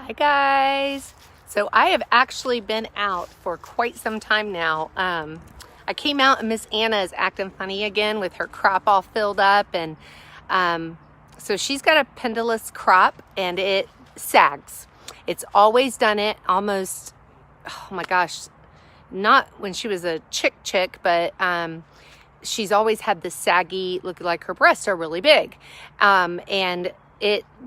Hi guys. So I have actually been out for quite some time now. I came out and Miss Anna is acting funny again with her crop all filled up, and so she's got a pendulous crop and it sags. It's always done it almost, oh my gosh, not when she was a chick, but she's always had this saggy look, like her breasts are really big, and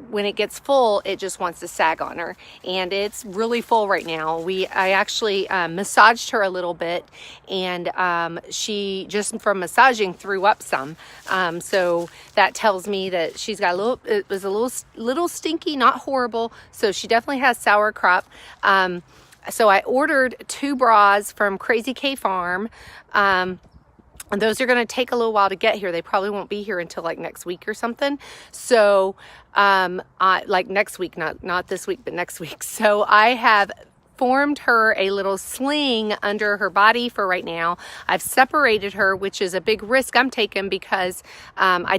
when it gets full, it just wants to sag on her, and it's really full right now. I actually massaged her a little bit, and she just from massaging threw up some. So that tells me that she's got it was a little stinky, not horrible. So she definitely has sour crop. So I ordered 2 bras from Crazy K Farm. And those are going to take a little while to get here. They probably won't be here until like next week or something. So, like next week, not this week, but next week. So I have formed her a little sling under her body for right now. I've separated her, which is a big risk I'm taking because I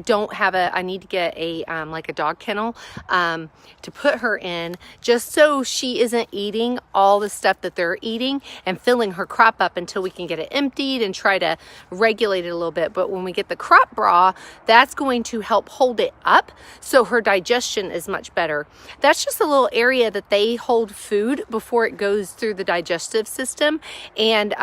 need to get a like a dog kennel to put her in, just so she isn't eating all the stuff that they're eating and filling her crop up until we can get it emptied and try to regulate it a little bit. But when we get the crop bra, that's going to help hold it up so her digestion is much better. That's just a little area that they hold food before it goes through the digestive system, and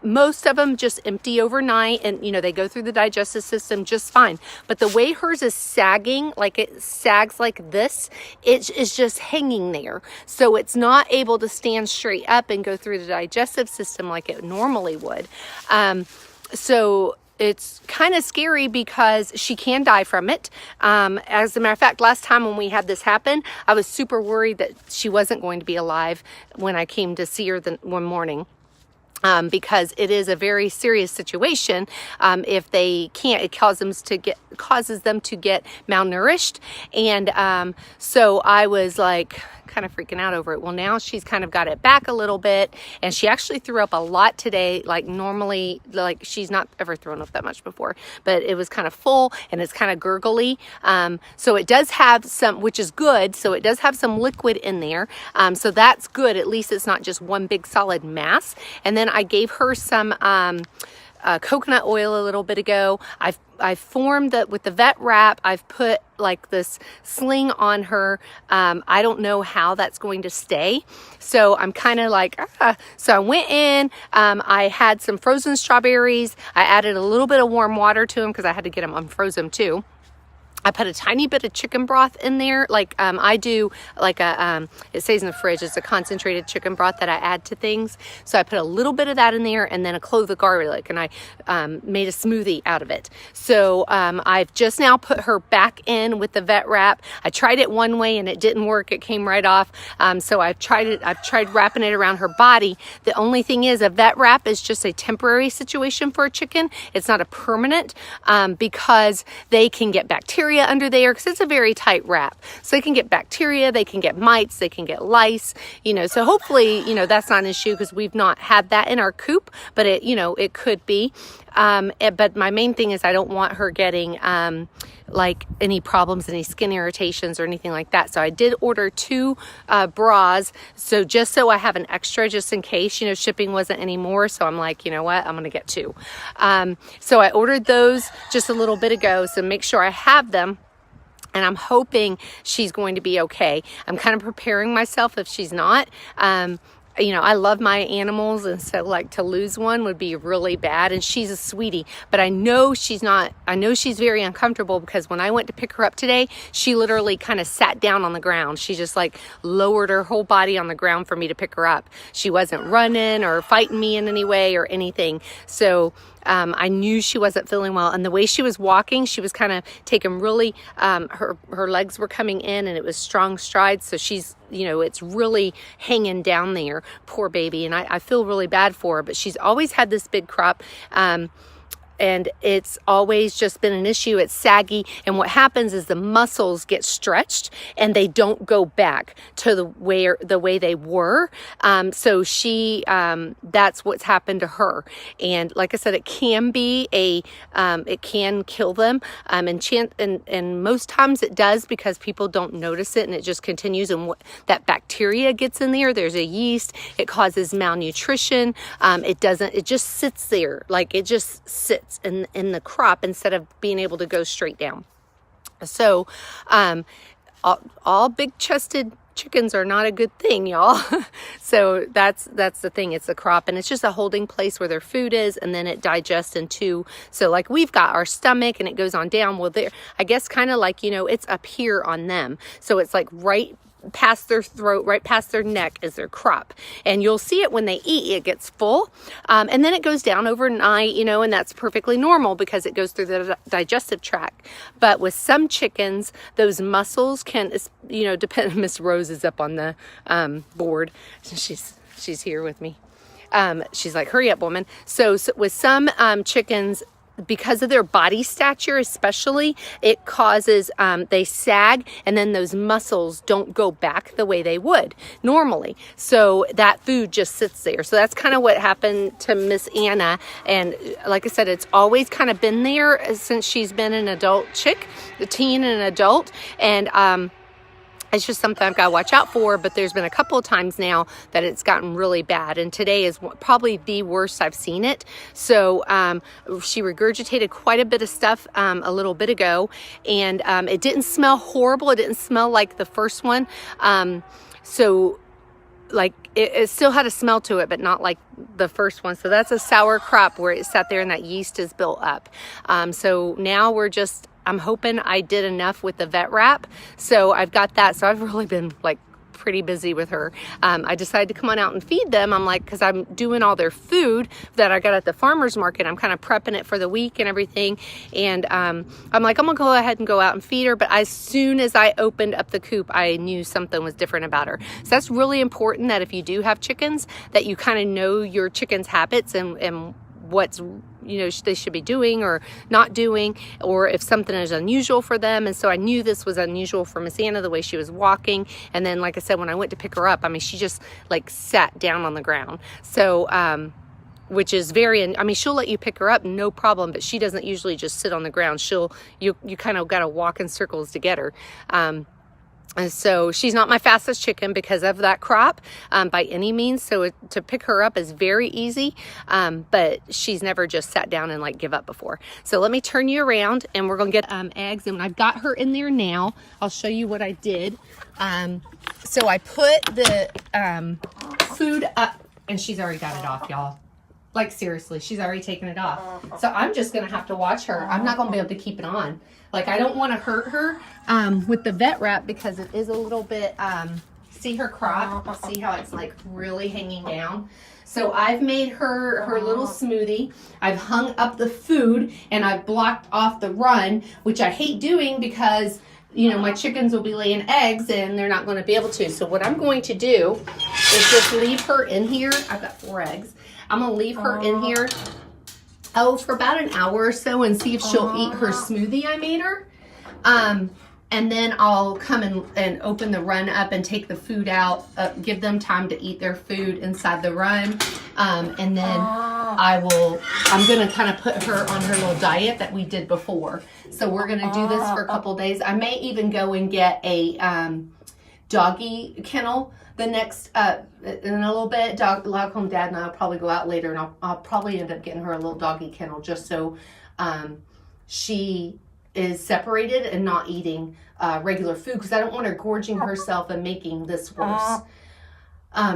most of them just empty overnight, and they go through the digestive system just fine. But the way hers is sagging, like it sags like this, it is just hanging there, so it's not able to stand straight up and go through the digestive system like it normally would. So it's kind of scary because she can die from it. As a matter of fact, last time when we had this happen, I was super worried that she wasn't going to be alive when I came to see her one morning. Because it is a very serious situation. If they can't, it causes them to get malnourished. And so I was like kind of freaking out over it. Well, now she's kind of got it back a little bit, and she actually threw up a lot today. Like normally, like she's not ever thrown up that much before, but it was kind of full and it's kind of gurgly. So it does have some, which is good. So it does have some liquid in there. So that's good. At least it's not just one big solid mass. And then I gave her some coconut oil a little bit ago. I formed that with the vet wrap. I've put like this sling on her. I don't know how that's going to stay. So I'm kind of like, So I went in, I had some frozen strawberries. I added a little bit of warm water to them because I had to get them unfrozen too. I put a tiny bit of chicken broth in there. Like I do like it stays in the fridge. It's a concentrated chicken broth that I add to things. So I put a little bit of that in there, and then a clove of garlic, and I made a smoothie out of it. So I've just now put her back in with the vet wrap. I tried it one way and it didn't work. It came right off. So I've tried wrapping it around her body. The only thing is, a vet wrap is just a temporary situation for a chicken. It's not a permanent, because they can get bacteria under there, because it's a very tight wrap. So they can get bacteria, they can get mites, they can get lice, so hopefully, that's not an issue because we've not had that in our coop, but it could be. But my main thing is I don't want her getting like any problems, any skin irritations or anything like that. So I did order 2 bras. So just so I have an extra, just in case, shipping wasn't anymore. So I'm like, you know what, I'm going to get 2. So I ordered those just a little bit ago. So make sure I have them. And I'm hoping she's going to be okay. I'm kind of preparing myself if she's not. I love my animals, and so like to lose one would be really bad. And she's a sweetie, but I know she's not. I know she's very uncomfortable because when I went to pick her up today, she literally kind of sat down on the ground. She just like lowered her whole body on the ground for me to pick her up. She wasn't running or fighting me in any way or anything. So I knew she wasn't feeling well, and the way she was walking, she was kind of taking really, her legs were coming in, and it was strong strides. So she's, it's really hanging down there, poor baby. And I feel really bad for her, but she's always had this big crop. and it's always just been an issue. It's saggy, and what happens is the muscles get stretched and they don't go back to the way they were. So she, that's what's happened to her. And like I said, it can be it can kill them. And most times it does because people don't notice it and it just continues. And that bacteria gets in there. There's a yeast. It causes malnutrition. It just sits there. Like it just sits in the crop instead of being able to go straight down. So, all big-chested chickens are not a good thing, y'all. So that's the thing. It's a crop, and it's just a holding place where their food is, and then it digests into. So like we've got our stomach, and it goes on down. Well, there, I guess, kind of like, you know, it's up here on them. So it's like right past their throat, right past their neck is their crop. And you'll see it when they eat, it gets full. And then it goes down overnight, you know, and that's perfectly normal because it goes through the digestive tract. But with some chickens, those muscles can, you know, depend. Miss Rose is up on the board. She's here with me. She's like, hurry up, woman. So with some chickens, because of their body stature especially, it causes, they sag, and then those muscles don't go back the way they would normally. So that food just sits there. So that's kind of what happened to Miss Anna. And like I said, it's always kind of been there since she's been an adult chick, the teen and an adult. And it's just something I've got to watch out for, but there's been a couple of times now that it's gotten really bad, and today is probably the worst I've seen it. So she regurgitated quite a bit of stuff a little bit ago, and it didn't smell horrible. It didn't smell like the first one. So like it still had a smell to it, but not like the first one. So that's a sour crop where it sat there and that yeast is built up. So now I'm hoping I did enough with the vet wrap. So I've got that. So I've really been like pretty busy with her. I decided to come on out and feed them. I'm like, because I'm doing all their food that I got at the farmer's market. I'm kind of prepping it for the week and everything. And I'm like, I'm gonna go ahead and go out and feed her. But as soon as I opened up the coop, I knew something was different about her. So that's really important, that if you do have chickens, that you kind of know your chicken's habits and what's, you know, they should be doing or not doing, or if something is unusual for them. And so I knew this was unusual for Miss Anna, the way she was walking. And then, like I said, when I went to pick her up, I mean, she just like sat down on the ground. So, which is I mean, she'll let you pick her up, no problem, but she doesn't usually just sit on the ground. You kind of got to walk in circles to get her. And so she's not my fastest chicken because of that crop by any means. So to pick her up is very easy, but she's never just sat down and like give up before. So let me turn you around and we're going to get eggs. And I've got her in there now. I'll show you what I did. So I put the food up, and she's already got it off, y'all. Like seriously, she's already taken it off. So I'm just going to have to watch her. I'm not going to be able to keep it on. Like, I don't want to hurt her with the vet wrap because it is a little bit, see her crop? See how it's like really hanging down? So I've made her little smoothie. I've hung up the food and I've blocked off the run, which I hate doing because, you know, my chickens will be laying eggs and they're not going to be able to. So what I'm going to do is just leave her in here. I've got 4 eggs. I'm going to leave her in here for about an hour or so and see if she'll eat her smoothie I made her. And then I'll come and open the run up and take the food out, give them time to eat their food inside the run. And then I'm going to kind of put her on her little diet that we did before. So we're going to do this for a couple days. I may even go and get a doggy kennel the next, in a little bit. Home Dad and I'll probably go out later, and I'll probably end up getting her a little doggy kennel just so she is separated and not eating regular food, because I don't want her gorging herself and making this worse.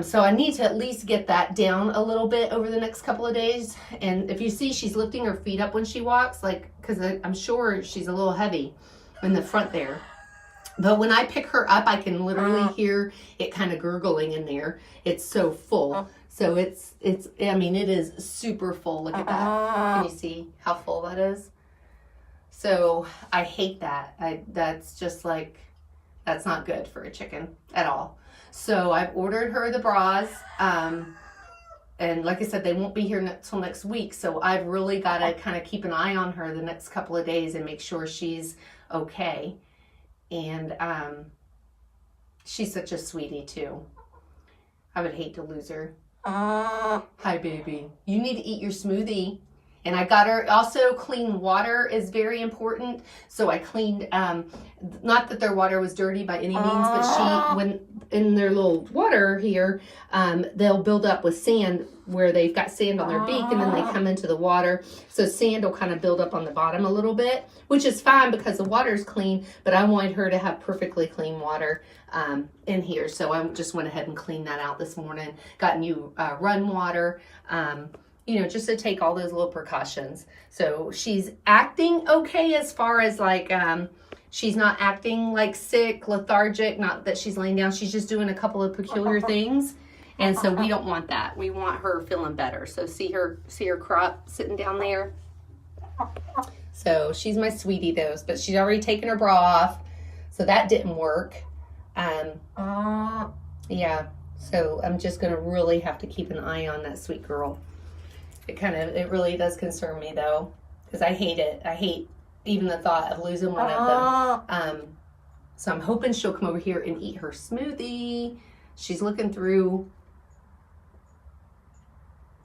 So I need to at least get that down a little bit over the next couple of days. And if you see, she's lifting her feet up when she walks, like, because I'm sure she's a little heavy in the front there. But when I pick her up, I can literally hear it kind of gurgling in there. It's so full. So I mean, it is super full. Look at that. Can you see how full that is? So I hate that. That's just like, that's not good for a chicken at all. So I've ordered her the bras. And like I said, they won't be here until next week. So I've really got to kind of keep an eye on her the next couple of days and make sure she's okay. And she's such a sweetie too. I would hate to lose her. Hi, baby. You need to eat your smoothie. And I got her, also clean water is very important. So I cleaned, not that their water was dirty by any means, but when in their little water here, they'll build up with sand where they've got sand on their beak and then they come into the water. So sand will kind of build up on the bottom a little bit, which is fine because the water's clean, but I wanted her to have perfectly clean water in here. So I just went ahead and cleaned that out this morning. Got new run water. You know, just to take all those little precautions. So she's acting okay as far as like, she's not acting like sick, lethargic, not that she's laying down. She's just doing a couple of peculiar things. And so we don't want that. We want her feeling better. So see her crop sitting down there. So she's my sweetie though, but she's already taken her bra off. So that didn't work. Yeah. So I'm just going to really have to keep an eye on that sweet girl. It really does concern me though, because I hate it. I hate even the thought of losing one of them. So I'm hoping she'll come over here and eat her smoothie. She's looking through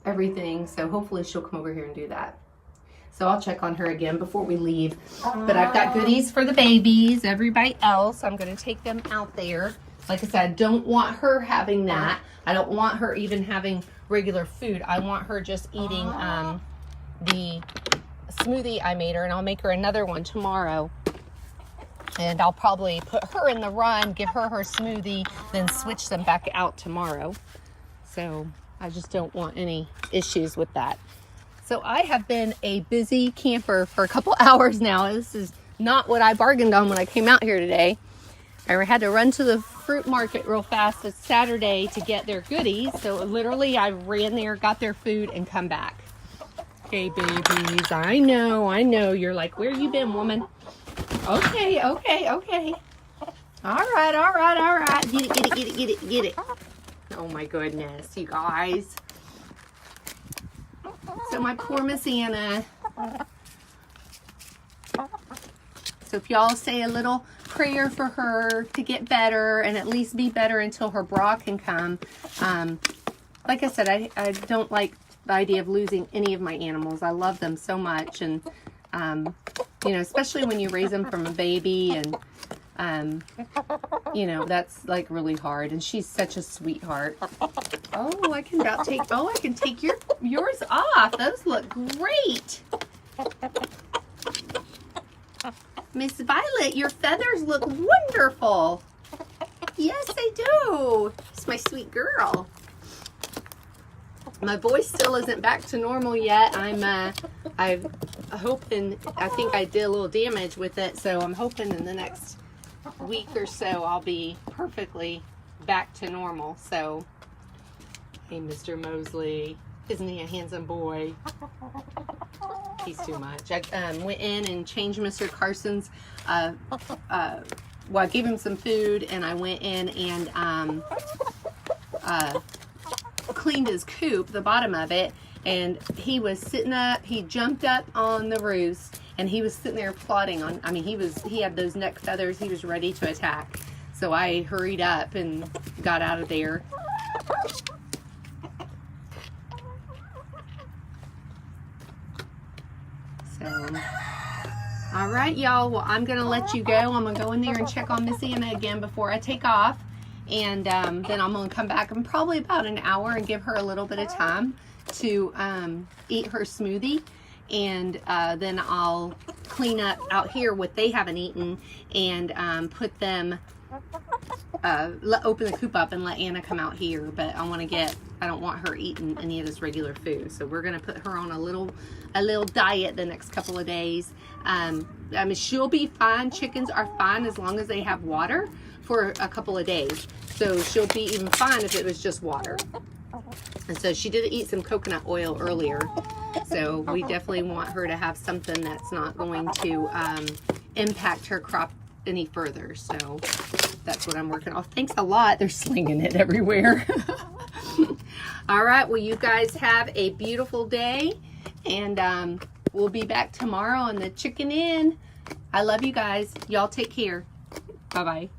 everything. So hopefully she'll come over here and do that. So I'll check on her again before we leave. But I've got goodies for the babies, everybody else. I'm going to take them out there. Like I said, I don't want her having that. I don't want her even having regular food. I want her just eating the smoothie I made her, and I'll make her another one tomorrow. And I'll probably put her in the run, give her her smoothie, then switch them back out tomorrow. So I just don't want any issues with that. So I have been a busy camper for a couple hours now. This is not what I bargained on when I came out here today. I had to run to the fruit market real fast. It's Saturday to get their goodies. So literally I ran there, got their food, and come back. Okay, babies, I know. You're like, where you been, woman? Okay. All right. Get it. Oh my goodness, you guys. So my poor Miss Anna. So if y'all say a little prayer for her to get better and at least be better until her bra can come. Like I said, I don't like the idea of losing any of my animals. I love them so much. And, you know, especially when you raise them from a baby and, you know, that's like really hard. And she's such a sweetheart. Oh, I can take yours off. Those look great. Miss Violet, your feathers look wonderful. Yes, they do. It's my sweet girl. My voice still isn't back to normal yet. I'm hoping, I think I did a little damage with it, so I'm hoping in the next week or so I'll be perfectly back to normal. So, hey, Mr. Mosley, isn't he a handsome boy? He's too much. I went in and changed Mr. Carson's, well, I gave him some food, and I went in and cleaned his coop, the bottom of it, and he was sitting up, he jumped up on the roost, and he was sitting there plotting on, I mean, he had those neck feathers, he was ready to attack. So I hurried up and got out of there. All right, y'all. Well, I'm going to let you go. I'm going to go in there and check on Miss Anna again before I take off. And then I'm going to come back in probably about an hour and give her a little bit of time to eat her smoothie. And then I'll clean up out here what they haven't eaten and put them, open the coop up and let Anna come out here. But I don't want her eating any of this regular food. So we're going to put her on a little diet the next couple of days. I mean, she'll be fine. Chickens are fine as long as they have water for a couple of days. So she'll be even fine if it was just water. And so she did eat some coconut oil earlier. So we definitely want her to have something that's not going to impact her crop any further. So that's what I'm working on. Thanks a lot. They're slinging it everywhere. All right, well, you guys have a beautiful day, and we'll be back tomorrow on the Chicken Inn. I love you guys. Y'all take care. Bye-bye.